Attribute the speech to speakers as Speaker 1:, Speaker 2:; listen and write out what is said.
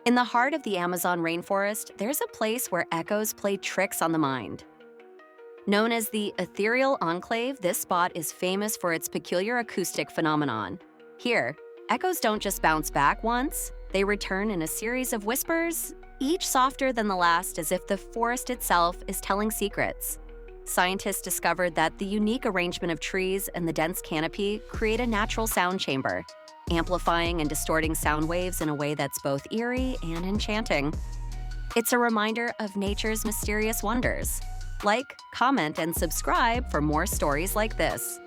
Speaker 1: In the heart of the Amazon rainforest, there's a place where echoes play tricks on the mind. Known as the Ethereal Enclave, this spot is famous for its peculiar acoustic phenomenon. Here, echoes don't just bounce back once, they return in a series of whispers, each softer than the last as if the forest itself is telling secrets. Scientists discovered that the unique arrangement of trees and the dense canopy create a natural sound chamber, amplifying and distorting sound waves in a way that's both eerie and enchanting. It's a reminder of nature's mysterious wonders. Like, comment, and subscribe for more stories like this.